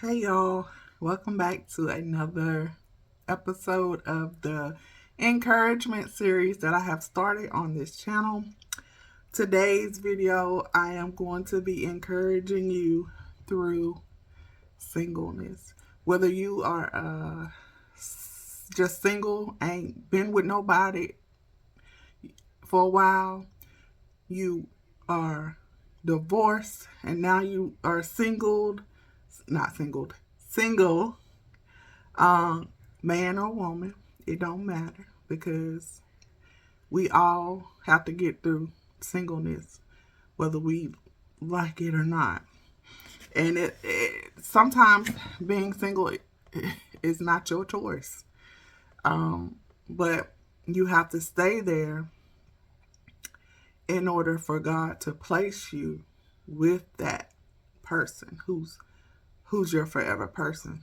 Hey y'all, welcome back to another episode of the encouragement series that I have started on this channel. Today's video, I am going to be encouraging you through singleness. Whether you are just single, ain't been with nobody for a while, you are divorced, and now you are single, um, man or woman, it don't matter because we all have to get through singleness, whether we like it or not. And it sometimes being single is not your choice, but you have to stay there in order for God to place you with that person who's your forever person.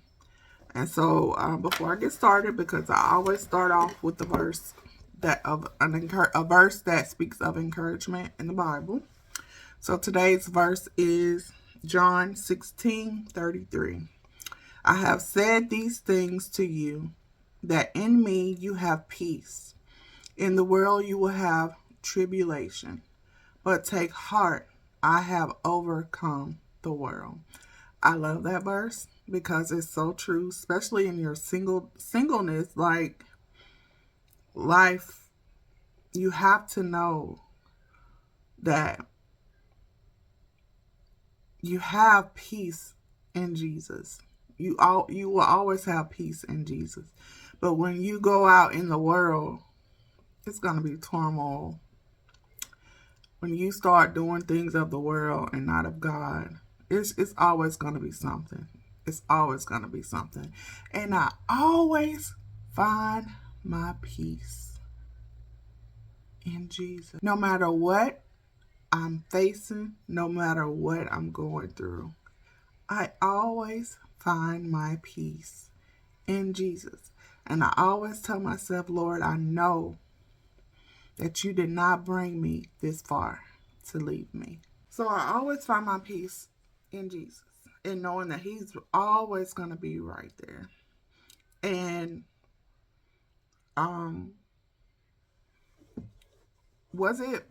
And so, before I get started, because I always start off with the verse a verse that speaks of encouragement in the Bible. So today's verse is John 16:33. I have said these things to you, that in me you have peace. In the world you will have tribulation, but take heart, I have overcome the world. I love that verse because it's so true, especially in your singleness. Like life, you have to know that you have peace in Jesus. You will always have peace in Jesus. But when you go out in the world, it's gonna be turmoil. When you start doing things of the world and not of God, it's always gonna be something. It's always gonna be something. And I always find my peace in Jesus. No matter what I'm facing, no matter what I'm going through, I always find my peace in Jesus. And I always tell myself, Lord, I know that you did not bring me this far to leave me. So I always find my peace in Jesus and knowing that He's always going to be right there. And um,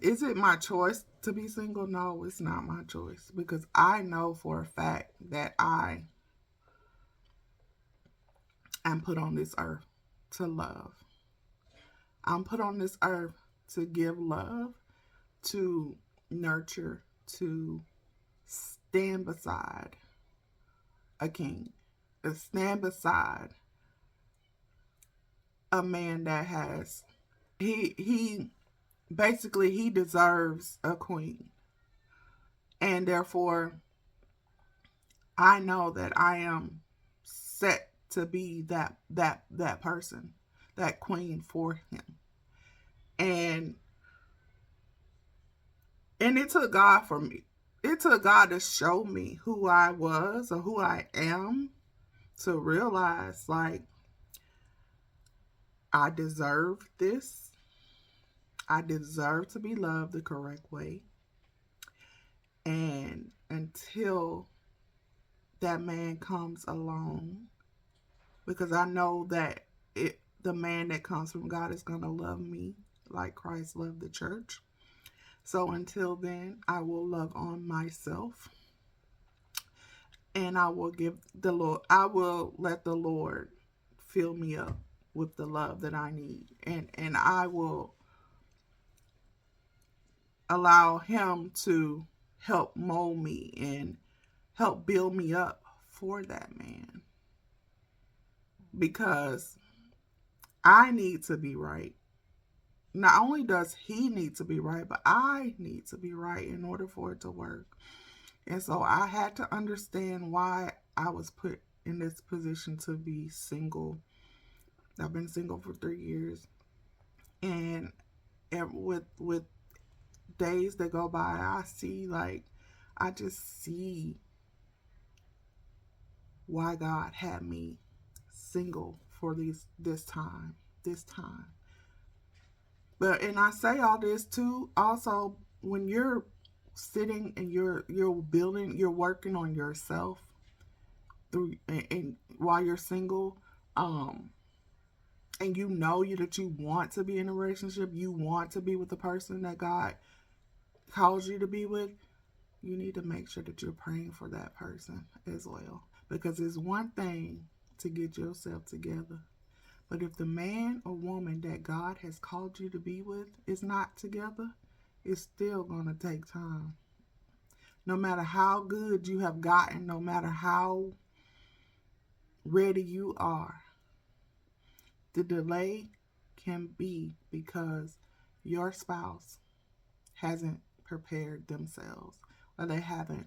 is it my choice to be single? No, it's not my choice because I know for a fact that I am put on this earth to love. I'm put on this earth to give love, to nurture, to stand beside a king, to stand beside a man that has he basically he deserves a queen. And therefore I know that I am set to be that person, that queen for him. And it took God for me. It took God to show me who I was or who I am to realize like I deserve this. I deserve to be loved the correct way. And until that man comes along, because I know that the man that comes from God is going to love me like Christ loved the church. So until then, I will love on myself, and I will let the Lord fill me up with the love that I need, and I will allow him to help mold me and help build me up for that man, because I need to be right. Not only does he need to be right, but I need to be right in order for it to work. And so I had to understand why I was put in this position to be single. I've been single for 3 years. And with days that go by, I just see why God had me single for this time. And I say all this too. Also, when you're sitting and you're working on yourself, through, and while you're single, um, and you know that you want to be in a relationship, you want to be with the person that God calls you to be with, you need to make sure that you're praying for that person as well. Because it's one thing to get yourself together, but if the man or woman that God has called you to be with is not together, it's still going to take time. No matter how good you have gotten, no matter how ready you are, the delay can be because your spouse hasn't prepared themselves, or they haven't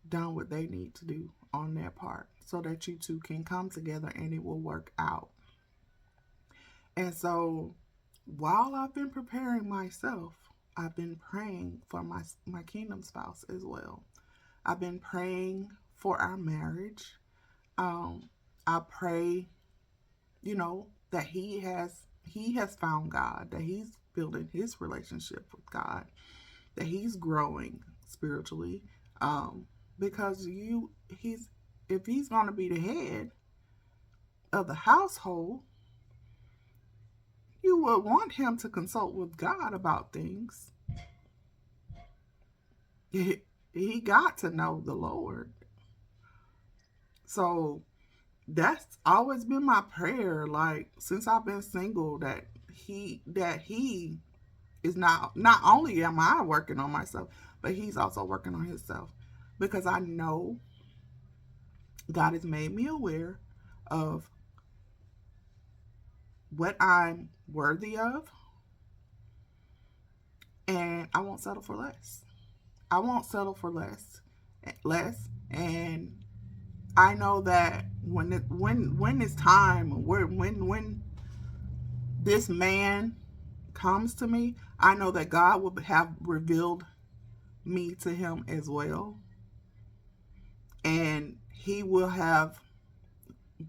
done what they need to do on their part, so that you two can come together and it will work out. And so while I've been preparing myself, I've been praying for my kingdom spouse as well. I've been praying for our marriage. Um, I pray, that he has found God, that he's building his relationship with God, that he's growing spiritually. Because he's if he's going to be the head of the household, you would want him to consult with God about things. He got to know the Lord. So that's always been my prayer, like since I've been single, that he is not only am I working on myself, but he's also working on himself. Because I know God has made me aware of what I'm worthy of, and I won't settle for less. I won't settle for less. And I know that when it's time, when this man comes to me, I know that God will have revealed me to him as well, and he will have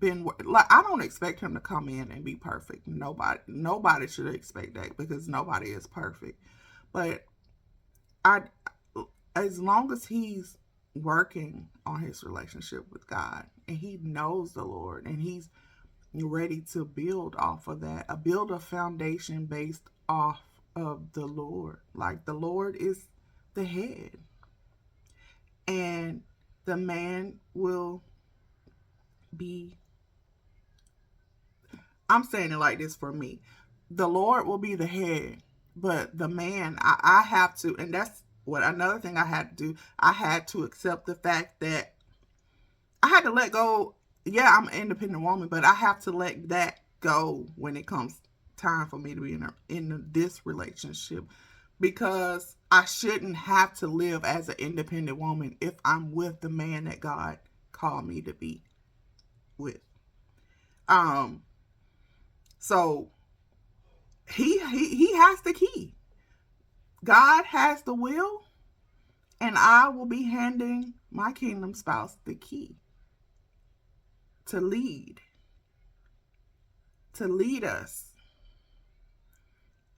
been like, I don't expect him to come in and be perfect. Nobody should expect that, because nobody is perfect. But I as long as he's working on his relationship with God, and he knows the Lord, and he's ready to build off of that, build a foundation based off of the Lord. Like, the Lord is the head, and the man will be, I'm saying it like this for me. The Lord will be the head, but the man, I have to, and that's what another thing I had to do. I had to accept the fact that I had to let go. Yeah, I'm an independent woman, but I have to let that go when it comes time for me to be in this relationship, because I shouldn't have to live as an independent woman if I'm with the man that God called me to be with. Um, so he has the key. God has the will, and I will be handing my kingdom spouse the key to lead us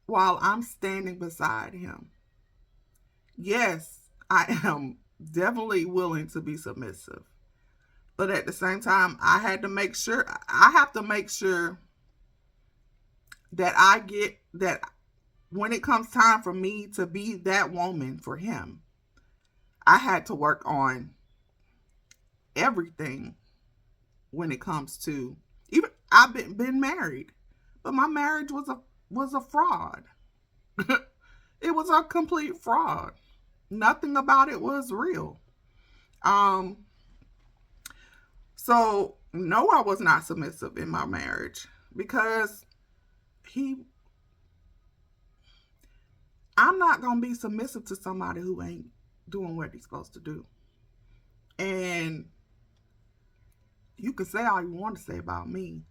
while I'm standing beside him. Yes, I am definitely willing to be submissive. But at the same time, I have to make sure that I get that when it comes time for me to be that woman for him, I had to work on everything when it comes to, even I've been married, but my marriage was a fraud. It was a complete fraud. Nothing about it was real. Um, so no, I was not submissive in my marriage, because he I'm not gonna be submissive to somebody who ain't doing what he's supposed to do. And you can say all you want to say about me.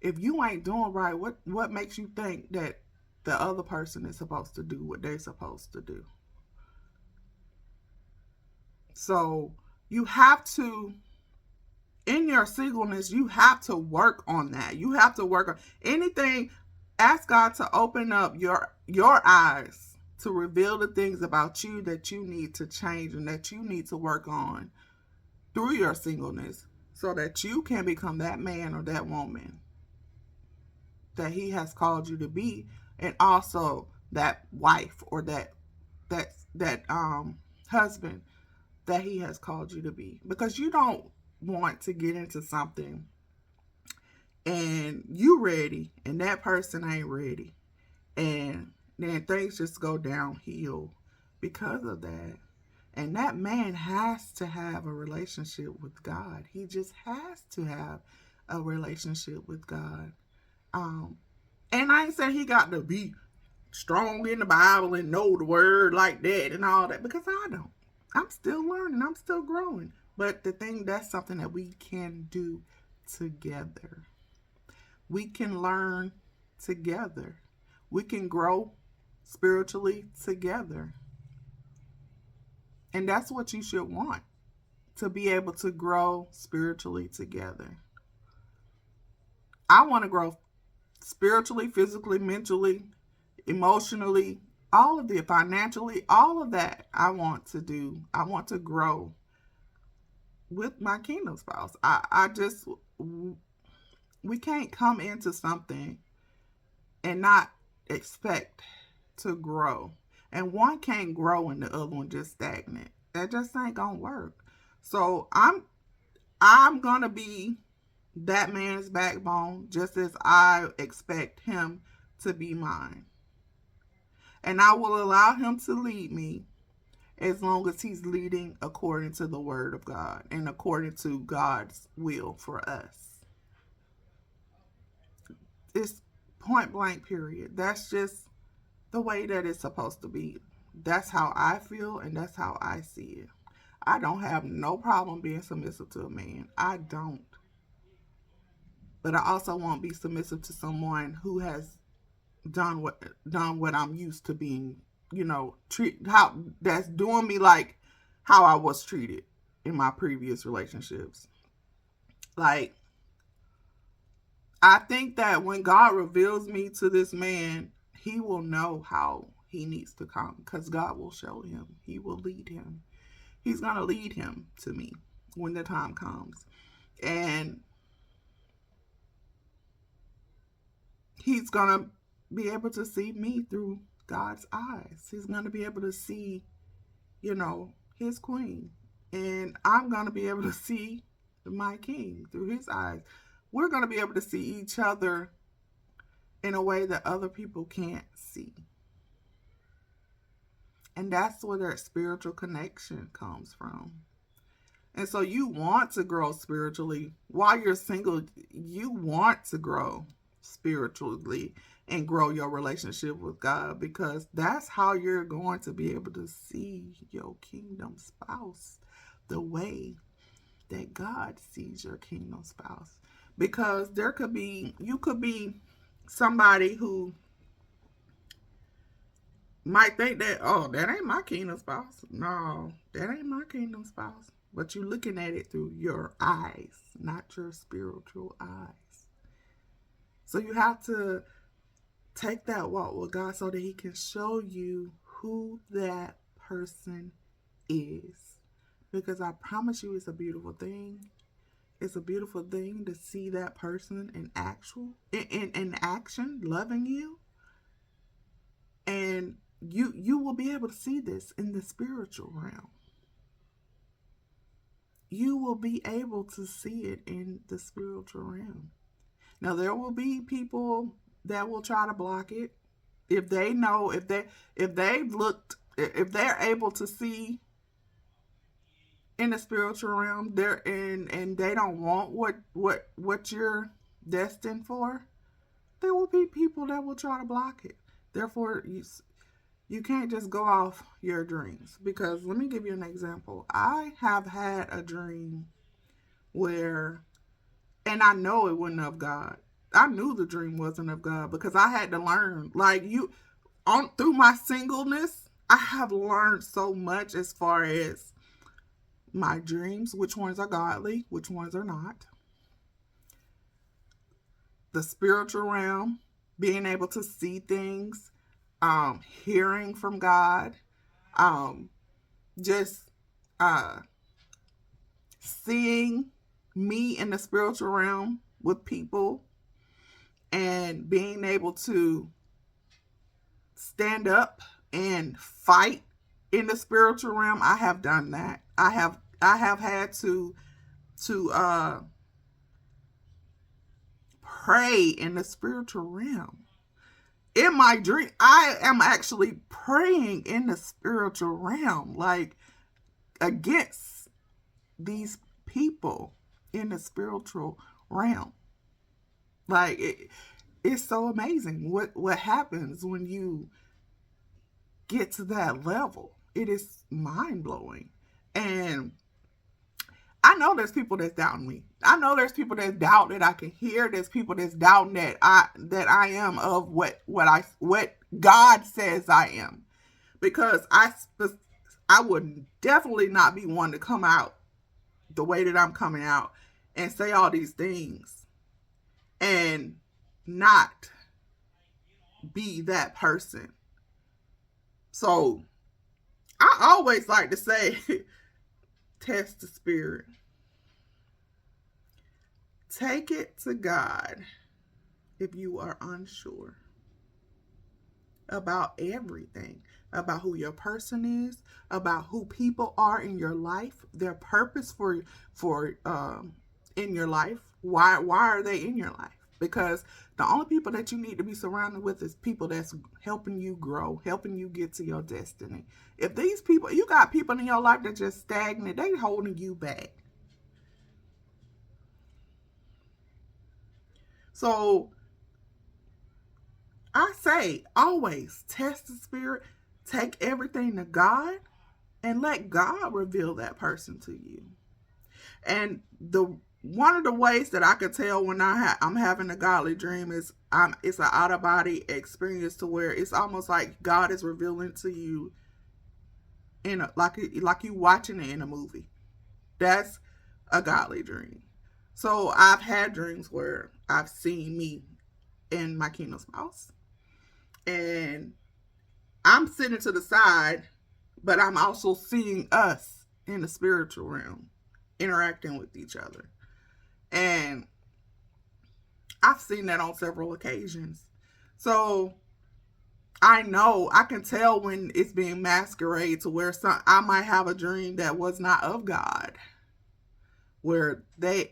If you ain't doing right, what makes you think that the other person is supposed to do what they're supposed to do? So you have to, in your singleness, you have to work on that. You have to work on anything. Ask God to open up your eyes to reveal the things about you that you need to change and that you need to work on through your singleness so that you can become that man or that woman that he has called you to be, and also that wife or that husband that he has called you to be. Because you don't want to get into something and you ready and that person ain't ready, and then things just go downhill because of that. And that man has to have a relationship with God. He just has to have a relationship with God. Um, and I ain't saying he got to be strong in the Bible and know the word like that and all that, because I don't. I'm still learning. I'm still growing. But the thing, that's something that we can do together. We can learn together. We can grow spiritually together. And that's what you should want, to be able to grow spiritually together. I want to grow spiritually, physically, mentally, emotionally, all of the financially, all of that I want to do. I want to grow with my kingdom spouse. I just, we can't come into something and not expect to grow. And one can't grow and the other one just stagnant. That just ain't gonna work. So I'm gonna be that man's backbone just as I expect him to be mine. And I will allow him to lead me as long as he's leading according to the word of God and according to God's will for us. It's point blank, period. That's just the way that it's supposed to be. That's how I feel and that's how I see it. I don't have no problem being submissive to a man. I don't. But I also won't be submissive to someone who has done what I'm used to being, treat how that's doing me like how I was treated in my previous relationships. Like, I think that when God reveals me to this man, he will know how he needs to come, because God will show him. He will lead him. He's going to lead him to me when the time comes. And he's going to be able to see me through God's eyes. He's going to be able to see, his queen. And I'm going to be able to see my king through his eyes. We're going to be able to see each other in a way that other people can't see. And that's where that spiritual connection comes from. And so you want to grow spiritually. While you're single, you want to grow spiritually and grow your relationship with God, because that's how you're going to be able to see your kingdom spouse the way that God sees your kingdom spouse. Because you could be somebody who might think that, oh, that ain't my kingdom spouse. No, that ain't my kingdom spouse. But you're looking at it through your eyes, not your spiritual eyes. So you have to take that walk with God so that he can show you who that person is. Because I promise you, it's a beautiful thing. It's a beautiful thing to see that person in action, loving you. And you will be able to see this in the spiritual realm. You will be able to see it in the spiritual realm. Now, there will be people that will try to block it. If they know, if they're able to see in the spiritual realm, they're in, and they don't want what you're destined for, there will be people that will try to block it. Therefore, you can't just go off your dreams. Because let me give you an example. I have had a dream where, and I know it wasn't of God. I knew the dream wasn't of God because I had to learn. Like, through my singleness, I have learned so much as far as my dreams, which ones are godly, which ones are not. The spiritual realm, being able to see things, hearing from God, just seeing me in the spiritual realm with people and being able to stand up and fight in the spiritual realm, I have done that. I have had to pray in the spiritual realm. In my dream, I am actually praying in the spiritual realm, like against these people in the spiritual realm. Like it's so amazing what happens when you get to that level. It is mind blowing. And I know there's people that's doubting me. I know there's people that doubt that I can hear. There's people that's doubting that I am of what God says I am. Because I would definitely not be one to come out the way that I'm coming out and say all these things and not be that person. So I always like to say, test the spirit. Take it to God if you are unsure about everything, about who your person is, about who people are in your life, their purpose for in your life. Why are they in your life? Because the only people that you need to be surrounded with is people that's helping you grow, helping you get to your destiny. If these people, you got people in your life that just stagnant, they holding you back. So I say always test the spirit, take everything to God, and let God reveal that person to you. And the one of the ways that I could tell when I'm having a godly dream is it's an out of body experience to where it's almost like God is revealing to you like you watching it in a movie. That's a godly dream. So I've had dreams where I've seen me and my kingdom spouse, and I'm sitting to the side, but I'm also seeing us in the spiritual realm interacting with each other. And I've seen that on several occasions. So I can tell when it's being masqueraded to where I might have a dream that was not of God, where the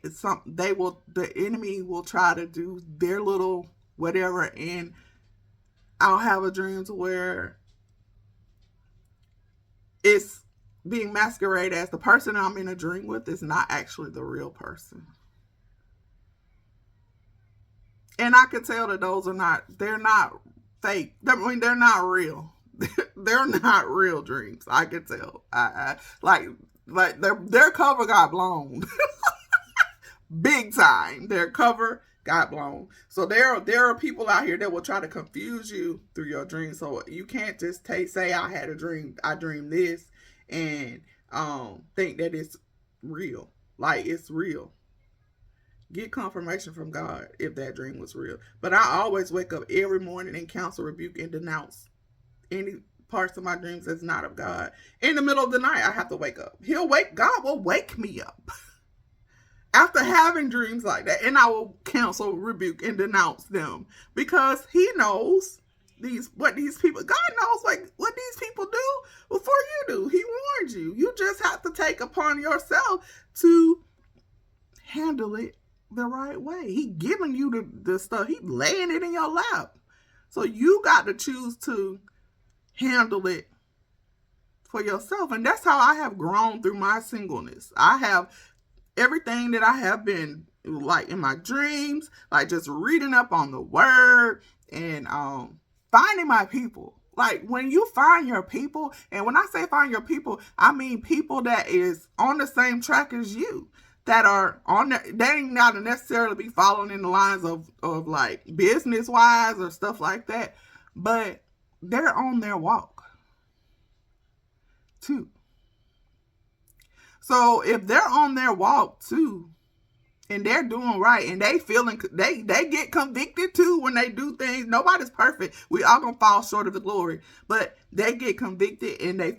enemy will try to do their little whatever, and I'll have a dream to where it's being masqueraded as the person I'm in a dream with is not actually the real person. And I can tell that they're not fake. I mean, they're not real. They're not real dreams. I can tell. I like their cover got blown. Big time. Their cover got blown. So there are people out here that will try to confuse you through your dreams. So you can't just say I had a dream. I dreamed this, and think that it's real. Like it's real. Get confirmation from God if that dream was real. But I always wake up every morning and counsel, rebuke, and denounce any parts of my dreams that's not of God. In the middle of the night, I have to wake up. God will wake me up after having dreams like that, and I will counsel, rebuke, and denounce them because He knows what these people. God knows what these people do before you do. He warned you. You just have to take upon yourself to handle it the right way. He giving you the stuff. He laying it in your lap. So you got to choose to handle it for yourself. And that's how I have grown through my singleness. I have everything that I have been like in my dreams, like just reading up on the word and finding my people. Like when you find your people, and when I say find your people, I mean people that is on the same track as you, that are on there. They ain't not necessarily be following in the lines of like business wise or stuff like that, but they're on their walk too. So if they're on their walk too, and they're doing right, and they get convicted too when they do things. Nobody's perfect. We all gonna fall short of the glory, but they get convicted and they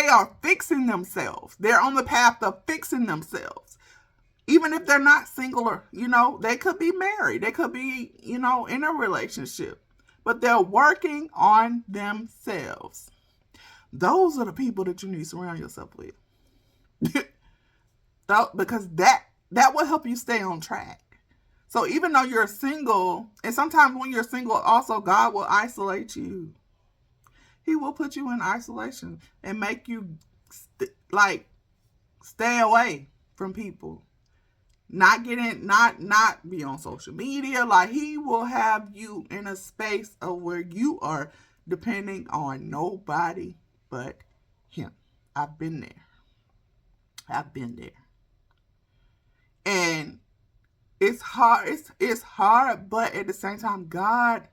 are fixing themselves. They're on the path of fixing themselves. Even if they're not single, or they could be married, they could be in a relationship, but they're working on themselves. Those are the people that you need to surround yourself with. Because that will help you stay on track. So even though you're single, and sometimes when you're single, also God will isolate you. He will put you in isolation and make you stay away from people. Not be on social media. Like, he will have you in a space of where you are depending on nobody but him. I've been there. And it's hard. It's hard, but at the same time, God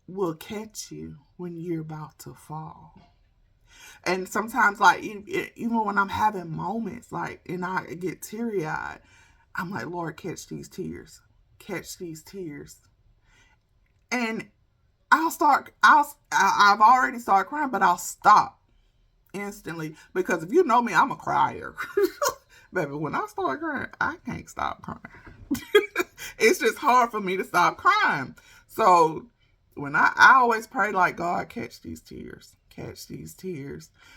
will catch you when you're about to fall. And sometimes, like, even when I'm having moments, like, and I get teary eyed, I'm like, Lord, catch these tears. And I've already started crying, but I'll stop instantly, because if you know me, I'm a crier. Baby, when I start crying, I can't stop crying. It's just hard for me to stop crying. So when I always pray, like, God, catch these tears.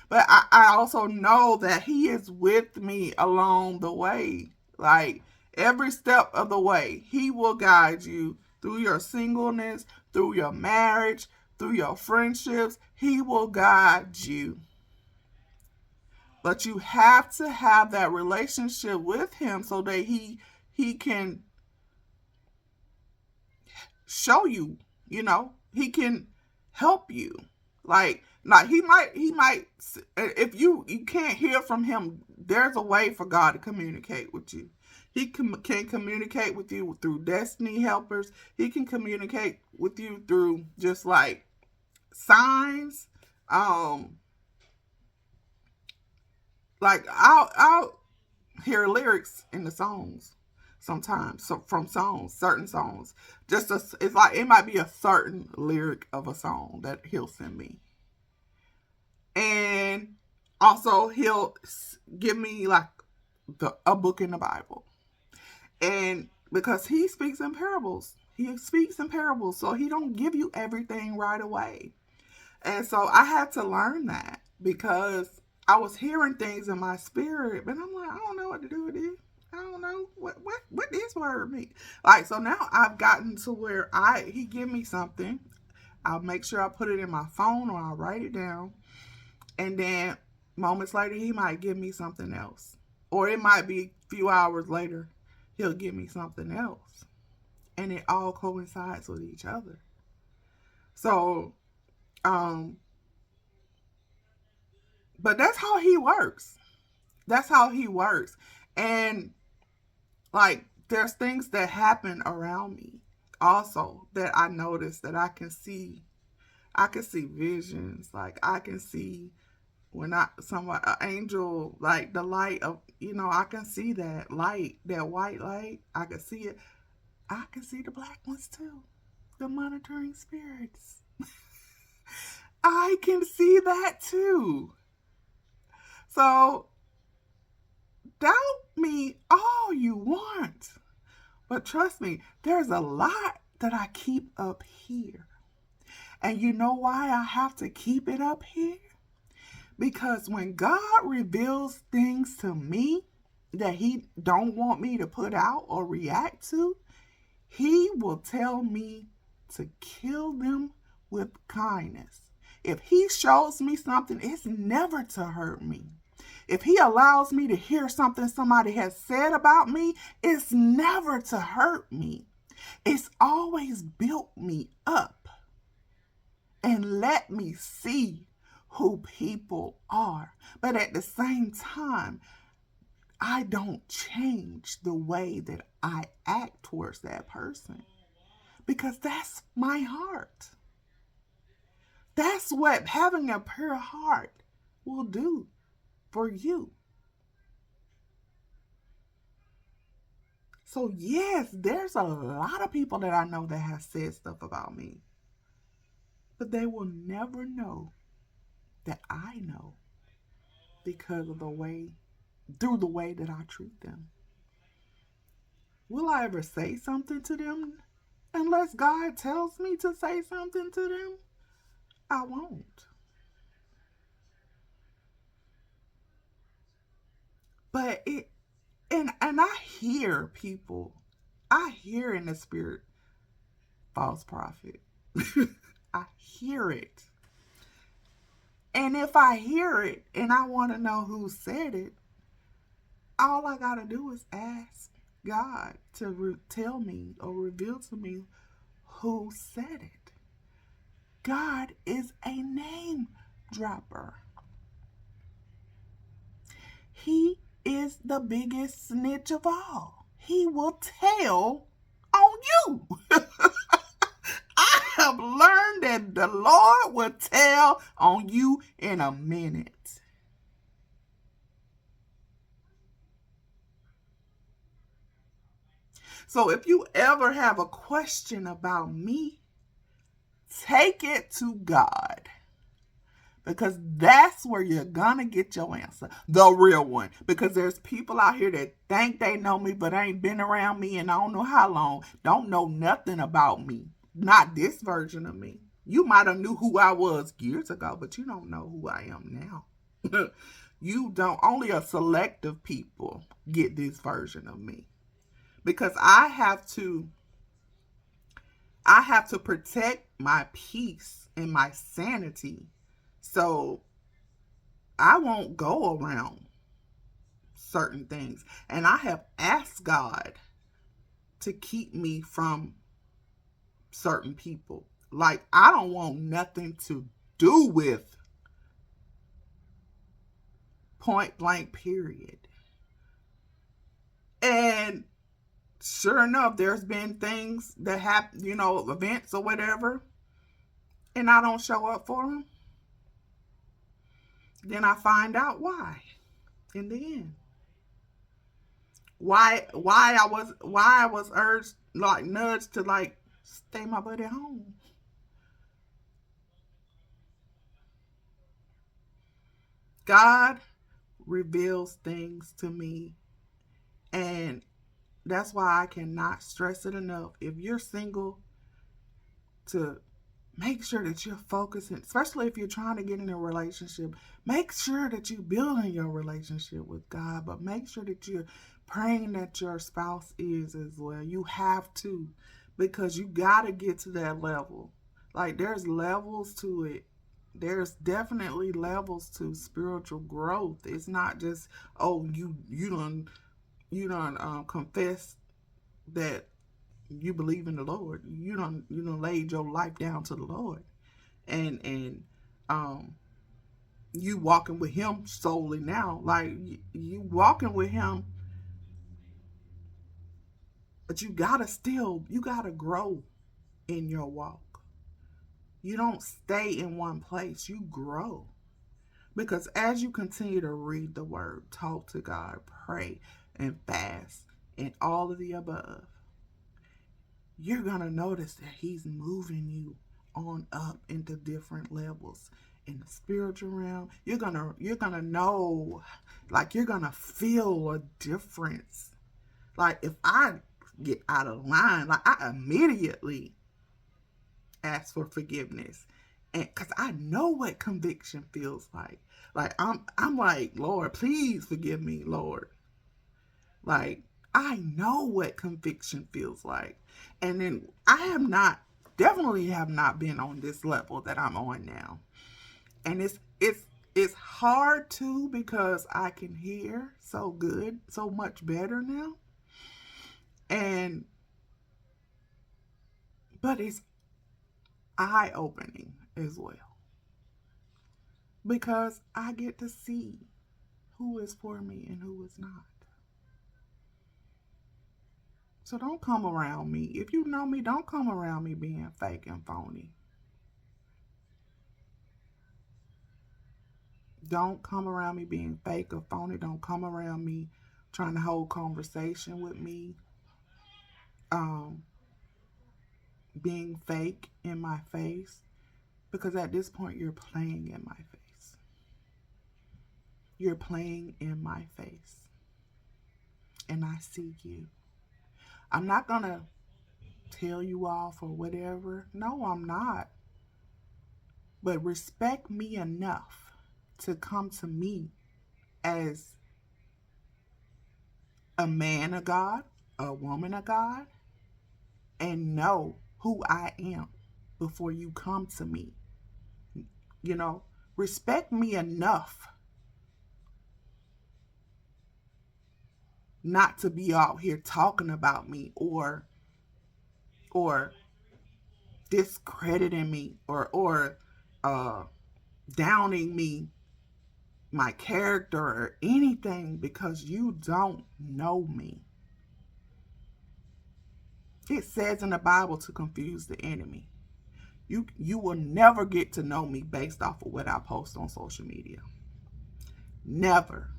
But I also know that he is with me along the way. Like, every step of the way, he will guide you through your singleness, through your marriage, through your friendships. He will guide you. But you have to have that relationship with him so that he can show you, he can help you. Like he might, if you can't hear from him, there's a way for God to communicate with you. He can communicate with you through destiny helpers. He can communicate with you through just like signs. Like, I'll hear lyrics in the songs sometimes, so from certain songs. It's like it might be a certain lyric of a song that he'll send me, and also he'll give me like a book in the Bible, and because he speaks in parables, so he don't give you everything right away. And so I had to learn that, because I was hearing things in my spirit, but I'm like, I don't know what to do with this. I don't know what this word means. Like, so now I've gotten to where he give me something, I'll make sure I put it in my phone or I'll write it down, and then moments later he might give me something else, or it might be a few hours later he'll give me something else, and it all coincides with each other. So, but that's how he works. And like, there's things that happen around me also that I notice, that I can see. I can see visions. Like, I can see when an angel, like the light of, I can see that light, that white light. I can see it. I can see the black ones too. The monitoring spirits. I can see that too. So, doubt me all you want. But trust me, there's a lot that I keep up here. And you know why I have to keep it up here? Because when God reveals things to me that he don't want me to put out or react to, he will tell me to kill them with kindness. If he shows me something, it's never to hurt me. If he allows me to hear something somebody has said about me, it's never to hurt me. It's always built me up and let me see who people are. But at the same time, I don't change the way that I act towards that person, because that's my heart. That's what having a pure heart will do for you. So yes, there's a lot of people that I know that have said stuff about me, but they will never know that I know because of the way, through the way that I treat them. Will I ever say something to them? Unless God tells me to say something to them, I won't. But it, and I hear people, I hear in the spirit, false prophet. I hear it. And if I hear it and I want to know who said it, all I got to do is ask God to tell me or reveal to me who said it. God is a name dropper. He is the biggest snitch of all. He will tell on you. I have learned that the Lord will tell on you in a minute. So if you ever have a question about me, take it to God. Because that's where you're gonna get your answer, the real one. Because there's people out here that think they know me but ain't been around me and I don't know how long, don't know nothing about me, not this version of me. You might have knew who I was years ago, but you don't know who I am now. You don't. Only a selective people get this version of me, because I have to protect my peace and my sanity. So I won't go around certain things. And I have asked God to keep me from certain people. Like, I don't want nothing to do with, point blank, period. And sure enough, there's been things that happen, events or whatever, and I don't show up for them. Then I find out why in the end. Why I was urged, like nudged to, like, stay my butt at home. God reveals things to me, and that's why I cannot stress it enough. If you're single, to make sure that you're focusing, especially if you're trying to get in a relationship, make sure that you're building your relationship with God, but make sure that you're praying that your spouse is as well. You have to, because you got to get to that level. Like, there's levels to it. There's definitely levels to spiritual growth. It's not just, oh, you don't confess that you believe in the Lord. You don't laid your life down to the Lord, and um you walking with Him solely now. Like, you walking with Him, but you gotta grow in your walk. You don't stay in one place. You grow, because as you continue to read the Word, talk to God, pray, and fast, and all of the above, you're gonna notice that He's moving you on up into different levels in the spiritual realm. You're gonna know, like, you're gonna feel a difference. Like, if I get out of line, like, I immediately ask for forgiveness, and because I know what conviction feels like. Like, I'm like, Lord, please forgive me, Lord. Like, I know what conviction feels like. And then definitely have not been on this level that I'm on now. And it's hard too, because I can hear so good, so much better now. And but it's eye opening as well, because I get to see who is for me and who is not. So don't come around me. If you know me, don't come around me being fake and phony. Don't come around me being fake or phony. Don't come around me trying to hold conversation with me um, being fake in my face, because at this point you're playing in my face. You're playing in my face. And I see you. I'm not going to tell you off or whatever. No, I'm not. But respect me enough to come to me as a man of God, a woman of God, and know who I am before you come to me. You know, respect me enough not to be out here talking about me or discrediting me or uh downing me, my character or anything, because you don't know me. It says in the Bible to confuse the enemy. You will never get to know me based off of what I post on social media. Never.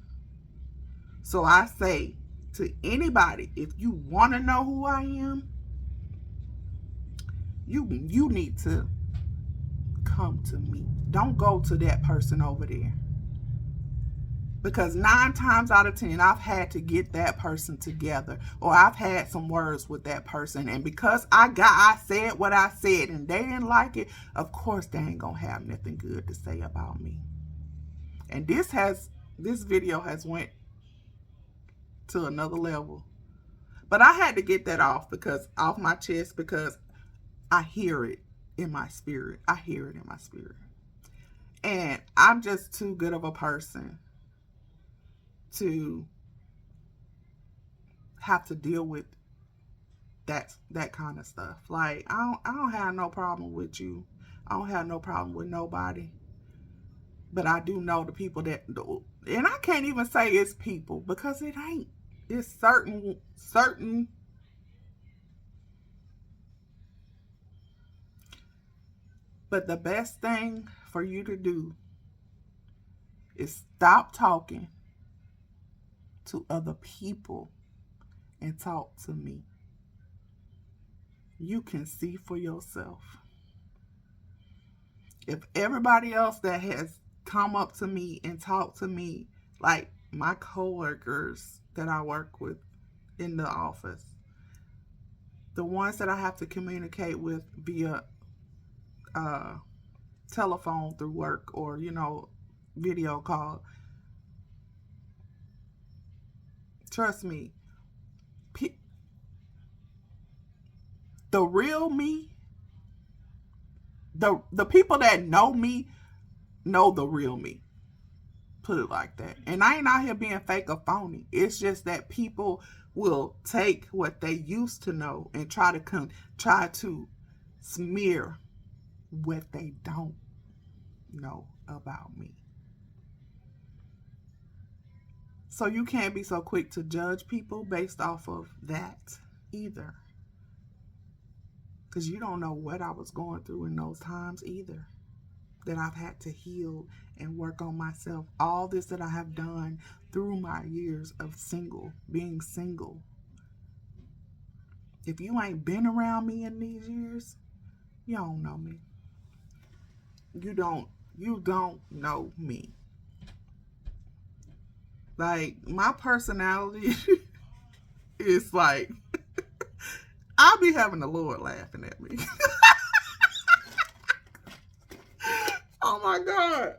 So I say to anybody, if you want to know who I am, you need to come to me. Don't go to that person over there. Because 9 times out of 10, I've had to get that person together, or I've had some words with that person. And because I said what I said and they didn't like it, of course they ain't gonna have nothing good to say about me. And this video has went to another level. But I had to get that off my chest, because I hear it in my spirit. I hear it in my spirit. And I'm just too good of a person to have to deal with that kind of stuff. Like, I don't have no problem with you. I don't have no problem with nobody. But I do know the people that do. And I can't even say it's people, because it ain't. It's certain. But the best thing for you to do is stop talking to other people and talk to me. You can see for yourself. If everybody else that has come up to me and talked to me, like my coworkers that I work with in the office, the ones that I have to communicate with via telephone through work, or video call, trust me, the real me, the people that know me know the real me. Put it like that. And I ain't out here being fake or phony. It's just that people will take what they used to know and try to smear what they don't know about me. So you can't be so quick to judge people based off of that either. Because you don't know what I was going through in those times either. That I've had to heal and work on myself. All this that I have done through my years of being single. If you ain't been around me in these years, you don't know me. You don't know me. Like, my personality is like, I'll be having the Lord laughing at me. Oh my God.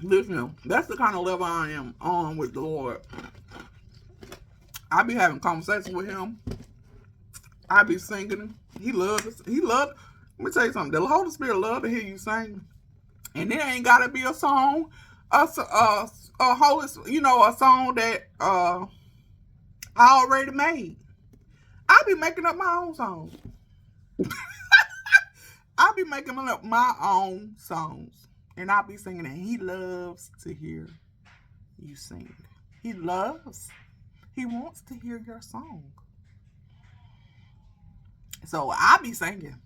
Listen, that's the kind of level I am on with the Lord. I be having conversations with him. I be singing. He loves. Let me tell you something. The Holy Spirit love to hear you sing. And it ain't gotta be a song, a holy, a song that I already made. I be making up my own songs. I be making up my own songs, and I be singing. And he loves to hear you sing. He wants to hear your song. So I be singing.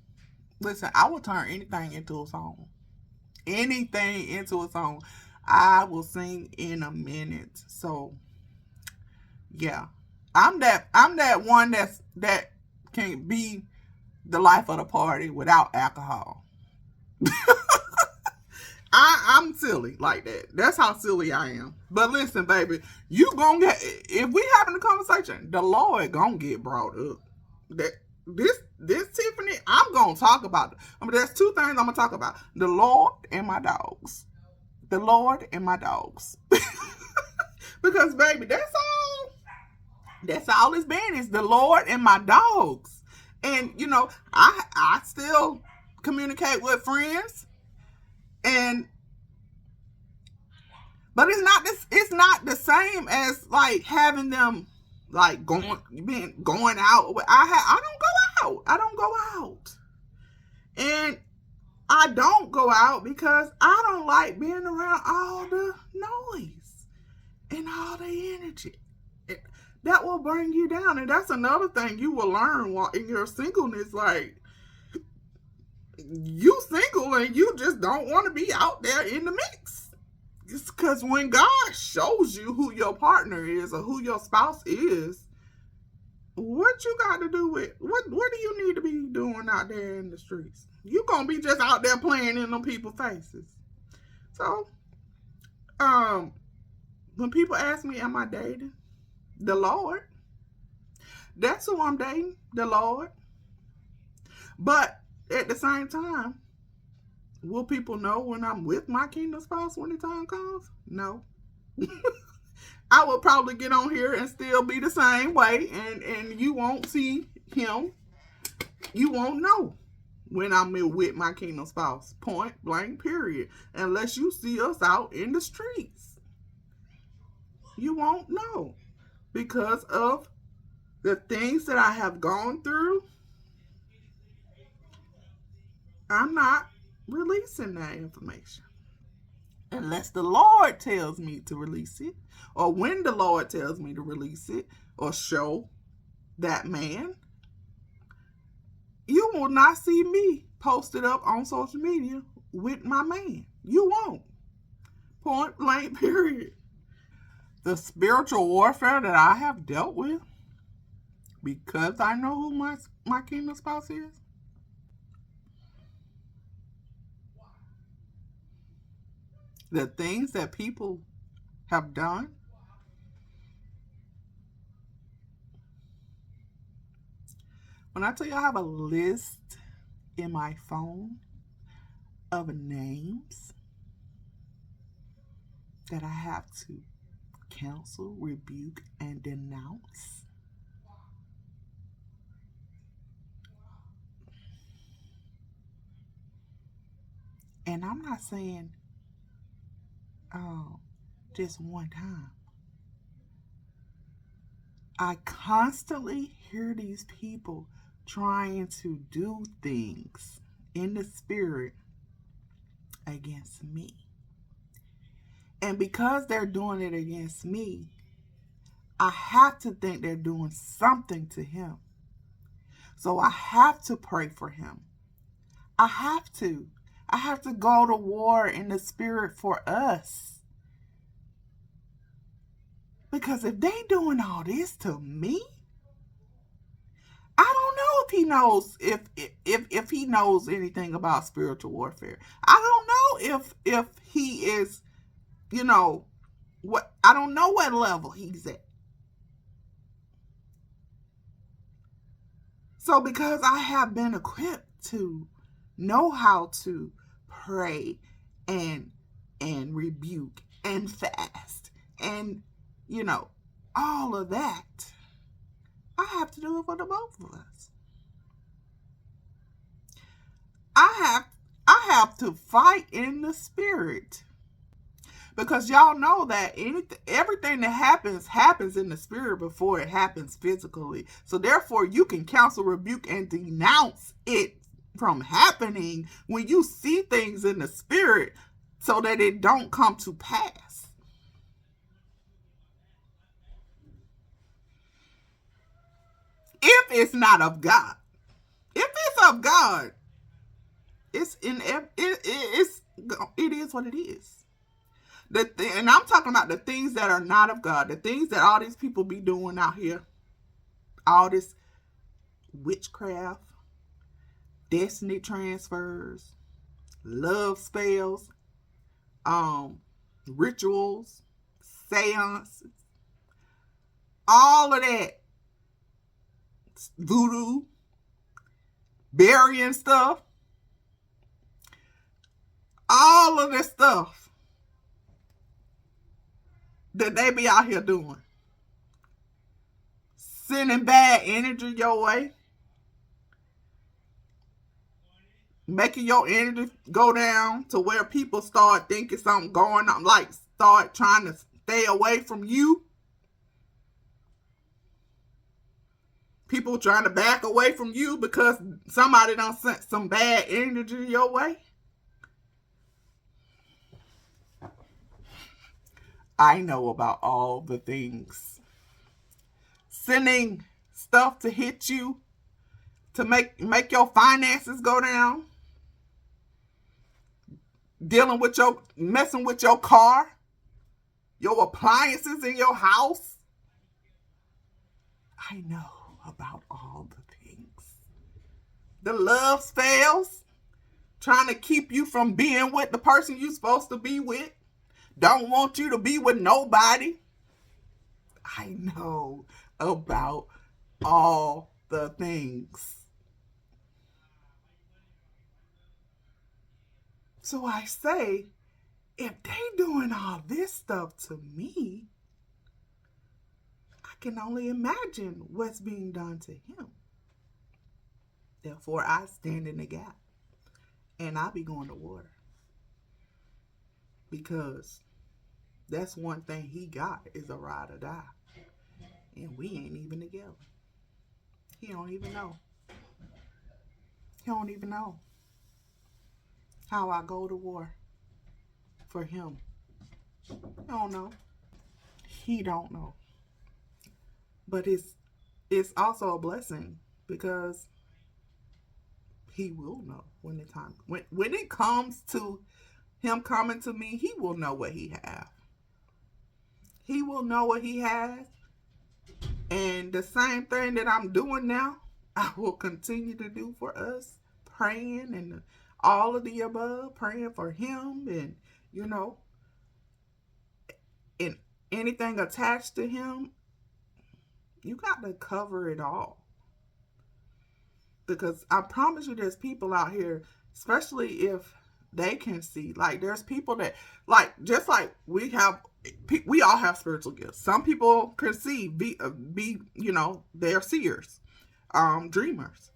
Listen, I will turn anything into a song. I will sing in a minute. So Yeah. I'm that one that can't be the life of the party without alcohol. I'm silly like that. That's how silly I am. But listen, baby, you gonna get, if we having a conversation, the Lord gonna get brought up. That this Tiffany, I'm gonna talk about. I mean, there's two things I'm gonna talk about: the Lord and my dogs. The Lord and my dogs. Because baby, that's all. That's all it's been is the Lord and my dogs. And I still communicate with friends, and but it's not the same as like having them like going out. I don't go out. I don't go out. And I don't go out because I don't like being around all the noise and all the energy. That will bring you down. And that's another thing you will learn while in your singleness. Like, you single and you just don't want to be out there in the mix. It's because when God shows you who your partner is or who your spouse is, what you got to do with what do you need to be doing out there in the streets? You gonna be just out there playing in them people's faces. So, when people ask me, am I dating? The Lord. That's who I'm dating, the Lord. But at the same time, will people know when I'm with my kingdom spouse when the time comes? No. I will probably get on here and still be the same way, and you won't see him. You won't know when I'm with my kingdom spouse. Point blank, period. Unless you see us out in the streets. You won't know because of the things that I have gone through. I'm not releasing that information unless the Lord tells me to release it, or when the Lord tells me to release it, or show that man. You will not see me posted up on social media with my man. You won't. Point blank, period. The spiritual warfare that I have dealt with, because I know who my kingdom spouse is, the things that people have done, when I tell you I have a list in my phone of names that I have to counsel, rebuke, and denounce. And I'm not saying, oh, just one time. I constantly hear these people trying to do things in the spirit against me. And because they're doing it against me, I have to think they're doing something to him. So I have to pray for him. I have to. I have to go to war in the spirit for us. Because if they doing all this to me, I don't know if he knows if he knows anything about spiritual warfare. I don't know if he is, what, I don't know what level he's at. So because I have been equipped to know how to pray and rebuke and fast and all of that, I have to do it for the both of us. I have to fight in the spirit. Because y'all know that everything that happens in the spirit before it happens physically. So therefore, you can counsel, rebuke, and denounce it from happening when you see things in the spirit so that it don't come to pass. If it's not of God. If it's of God, it is what it is. And I'm talking about the things that are not of God, the things that all these people be doing out here, all this witchcraft, destiny transfers, love spells, rituals, seances, all of that, voodoo, burying stuff, all of this stuff that they be out here doing, sending bad energy your way, making your energy go down to where people start thinking something going on, like start trying to stay away from you. People trying to back away from you because somebody done sent some bad energy your way. I know about all the things. Sending stuff to hit you to make your finances go down. Messing with your car, your appliances in your house. I know about all the things. The love spells, trying to keep you from being with the person you're supposed to be with. Don't want you to be with nobody. I know about all the things. So I say, if they doing all this stuff to me, I can only imagine what's being done to him. Therefore, I stand in the gap. And I be going to war. Because that's one thing he got is a ride or die. And we ain't even together. He don't even know. He don't even know how I go to war for him. He don't know. He don't know. But it's also a blessing because he will know when the time when it comes to him coming to me, he will know what he has. He will know what he has. And the same thing that I'm doing now, I will continue to do for us, praying and all of the above, praying for him and, and anything attached to him. You got to cover it all. Because I promise you there's people out here, especially if they can see, like there's people that, like, just like we all have spiritual gifts. Some people can see, they're seers, dreamers,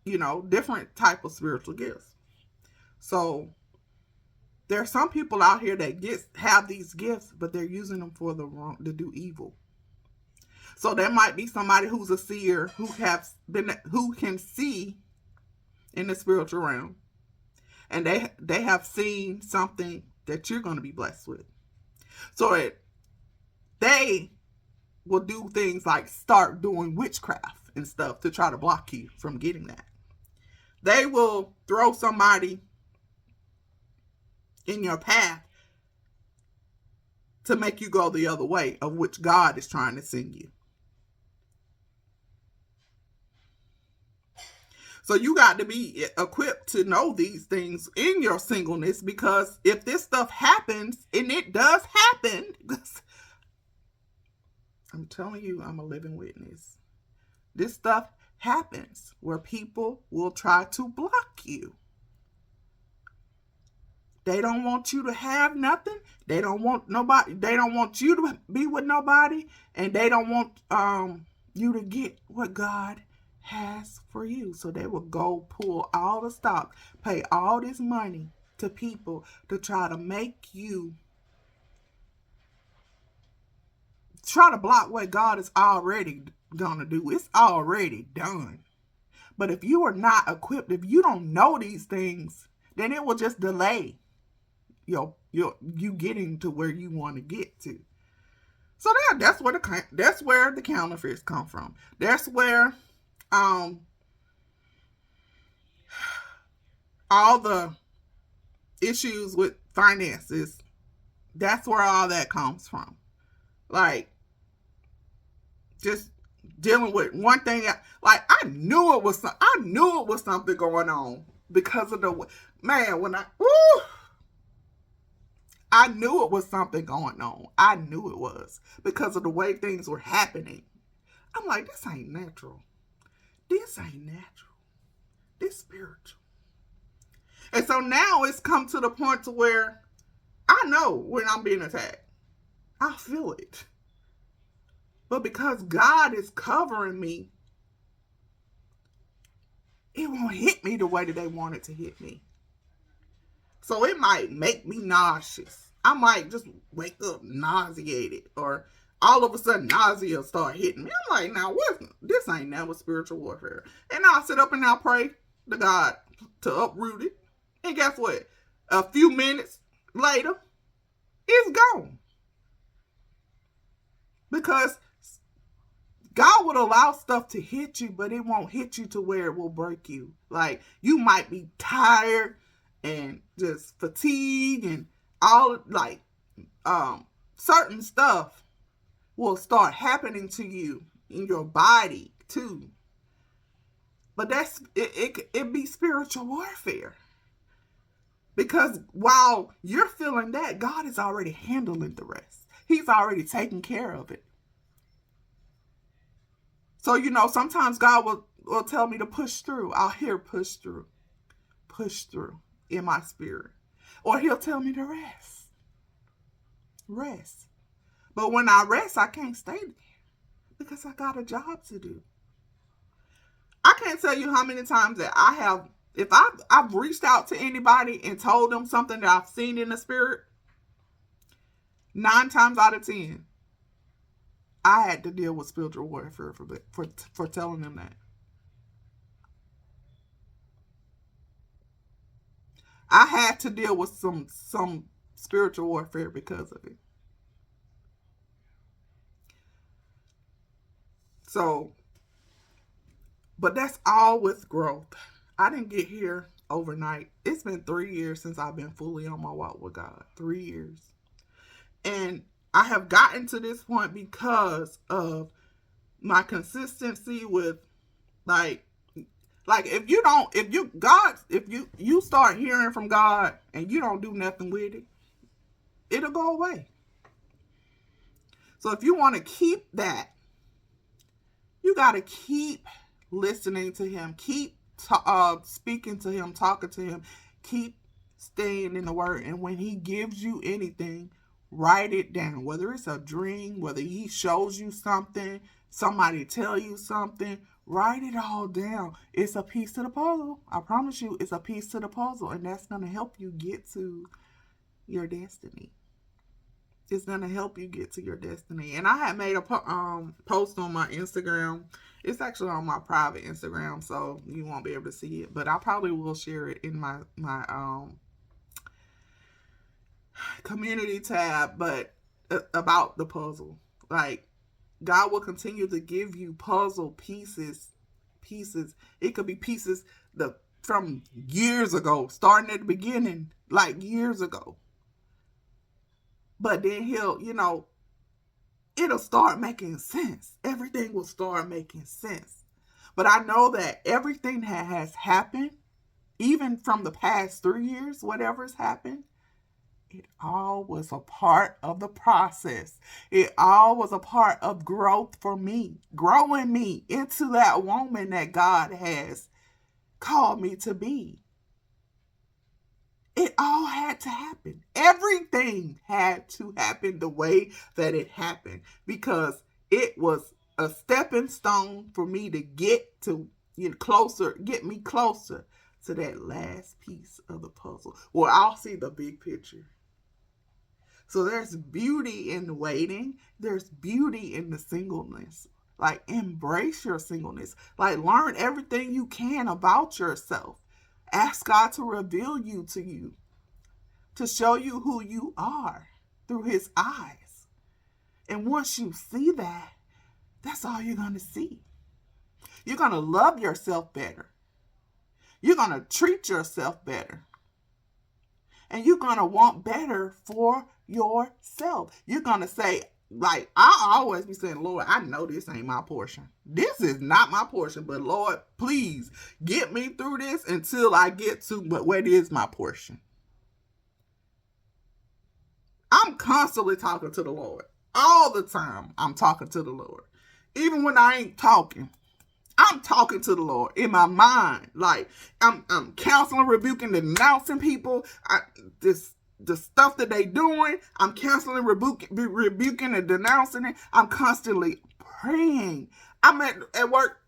different type of spiritual gifts. So there's some people out here that have these gifts, but they're using them for to do evil. So there might be somebody who's a seer who can see in the spiritual realm, and they have seen something that you're going to be blessed with. So they will do things like start doing witchcraft and stuff to try to block you from getting that. They will throw somebody in your path to make you go the other way of which God is trying to send you. So you got to be equipped to know these things in your singleness, because if this stuff happens, and it does happen, I'm telling you, I'm a living witness. This stuff happens where people will try to block you. They don't want you to have nothing. They don't want nobody. They don't want you to be with nobody, and they don't want you to get what God has for you. So they will go pull all the stock, pay all this money to people to try to make you try to block what God is already gonna do. It's already done. But if you are not equipped, if you don't know these things, then it will just delay you getting to where you want to get to. So that's where the counterfeits come from. That's where all the issues with finances, That's where all that comes from. Like, just dealing with one thing. Like, I knew it was something going on because of the man. When I knew it was something going on. I knew it was because of the way things were happening. I'm like, this ain't natural. This ain't natural. This spiritual. And so now it's come to the point to where I know when I'm being attacked. I feel it. But because God is covering me, it won't hit me the way that they want it to hit me. So it might make me nauseous. I might just wake up nauseated, or all of a sudden nausea start hitting me. I'm like, now what? This ain't never spiritual warfare. And I'll sit up and I'll pray to God to uproot it. And guess what? A few minutes later, it's gone. Because God would allow stuff to hit you, but it won't hit you to where it will break you. Like, you might be tired and just fatigued and all, like, certain stuff will start happening to you in your body too. But that's it be spiritual warfare. Because while you're feeling that, God is already handling the rest. He's already taking care of it. So, sometimes God will tell me to push through. I'll hear push through in my spirit. Or he'll tell me to rest. But when I rest, I can't stay there because I got a job to do. I can't tell you how many times that if I've reached out to anybody and told them something that I've seen in the spirit, 9 times out of 10, I had to deal with spiritual warfare for telling them that. I had to deal with some spiritual warfare because of it. So, but that's all with growth. I didn't get here overnight. It's been 3 years since I've been fully on my walk with God. 3 years. And I have gotten to this point because of my consistency with like if you start hearing from God and you don't do nothing with it, it'll go away. So if you want to keep that, you got to keep listening to him, keep speaking to him, talking to him, keep staying in the word. And when he gives you anything, write it down. Whether it's a dream, whether he shows you something, somebody tell you something, write it all down. It's a piece to the puzzle. I promise you, it's a piece to the puzzle. And that's going to help you get to your destiny. It's going to help you get to your destiny. And I had made a post on my Instagram. It's actually on my private Instagram, so you won't be able to see it. But I probably will share it in my community tab, but about the puzzle. Like, God will continue to give you puzzle pieces. It could be pieces from years ago, starting at the beginning, like years ago. But then it'll start making sense. Everything will start making sense. But I know that everything that has happened, even from the past 3 years, whatever's happened, it all was a part of the process. It all was a part of growth for me, growing me into that woman that God has called me to be. It all had to happen. Everything had to happen the way that it happened, because it was a stepping stone for me to get me closer to that last piece of the puzzle. Well, I'll see the big picture. So there's beauty in the waiting. There's beauty in the singleness. Like, embrace your singleness. Like, learn everything you can about yourself. Ask God to reveal you to you, to show you who you are through his eyes. And once you see that, that's all you're going to see. You're going to love yourself better. You're going to treat yourself better. And you're going to want better for yourself. You're going to say, like, I always be saying, Lord, I know this ain't my portion. This is not my portion, but Lord, please get me through this until I get to what is my portion. I'm constantly talking to the Lord. All the time, I'm talking to the Lord. Even when I ain't talking, I'm talking to the Lord in my mind. Like, I'm counseling, rebuking, denouncing people. The stuff that they doing, I'm counseling, rebuking, and denouncing it. I'm constantly praying. I'm at work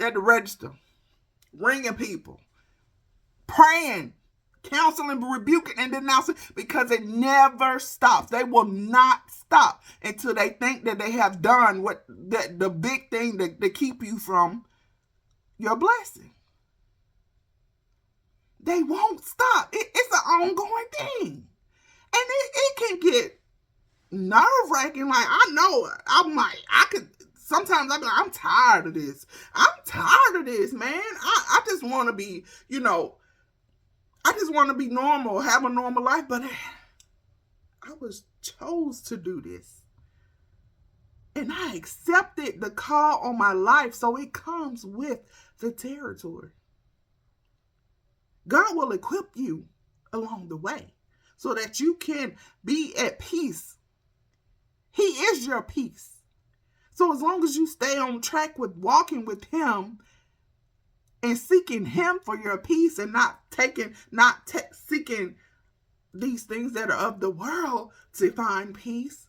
at the register, ringing people, praying, counseling, rebuking, and denouncing, because it never stops. They will not stop until they think that they have done what the big thing to keep you from your blessing. They won't stop. It's an ongoing thing. And it can get nerve-wracking. Like, I know, I'm like, sometimes I'm like, I'm tired of this. I'm tired of this, man. I just want to be, I just want to be normal, have a normal life. But I was chose to do this. And I accepted the call on my life. So it comes with the territory. God will equip you along the way so that you can be at peace. He is your peace. So as long as you stay on track with walking with him and seeking him for your peace, and not seeking these things that are of the world to find peace,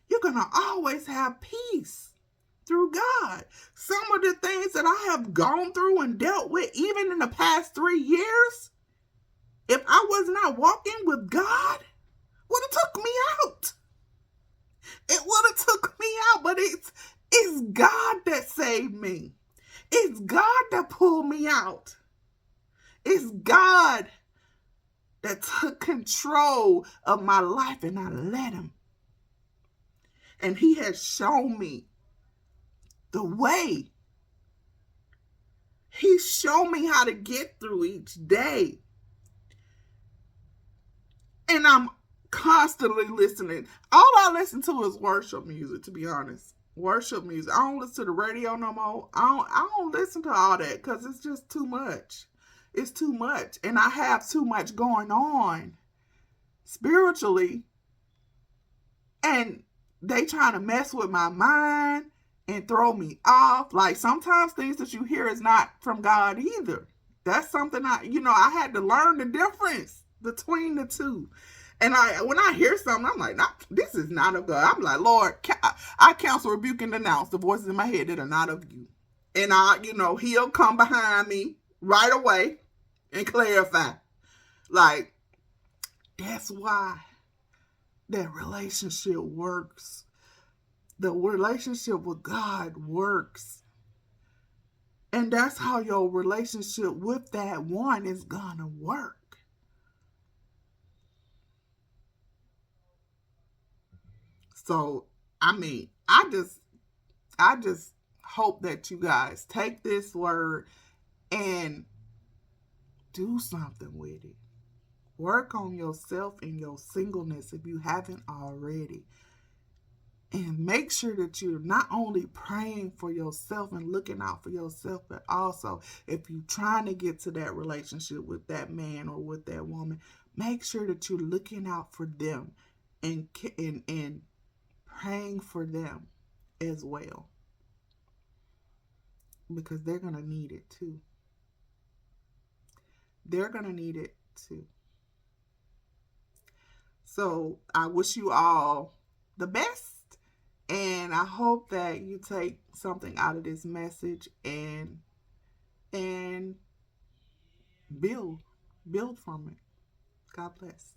you're going to always have peace through God. Some of the things that I have gone through and dealt with, even in the past 3 years, if I was not walking with God, would have took me out. It would have took me out, but it's God that saved me. It's God that pulled me out. It's God that took control of my life, and I let him. And he has shown me the way. He showed me how to get through each day. And I'm constantly listening. All I listen to is worship music, to be honest. Worship music. I don't listen to the radio no more. I don't listen to all that because it's just too much. It's too much. And I have too much going on spiritually. And they trying to mess with my mind and throw me off. Like, sometimes things that you hear is not from God either. That's something I had to learn the difference between the two. And when I hear something, I'm like, this is not of God. I'm like, Lord, I counsel, rebuke, and denounce the voices in my head that are not of you. And he'll come behind me right away and clarify. Like, that's why that relationship works. The relationship with God works. And that's how your relationship with that one is gonna work. So, I just hope that you guys take this word and do something with it. Work on yourself and your singleness if you haven't already. And make sure that you're not only praying for yourself and looking out for yourself, but also if you're trying to get to that relationship with that man or with that woman, make sure that you're looking out for them and praying for them as well. Because they're going to need it too. They're going to need it too. So I wish you all the best. And I hope that you take something out of this message and build from it. God bless.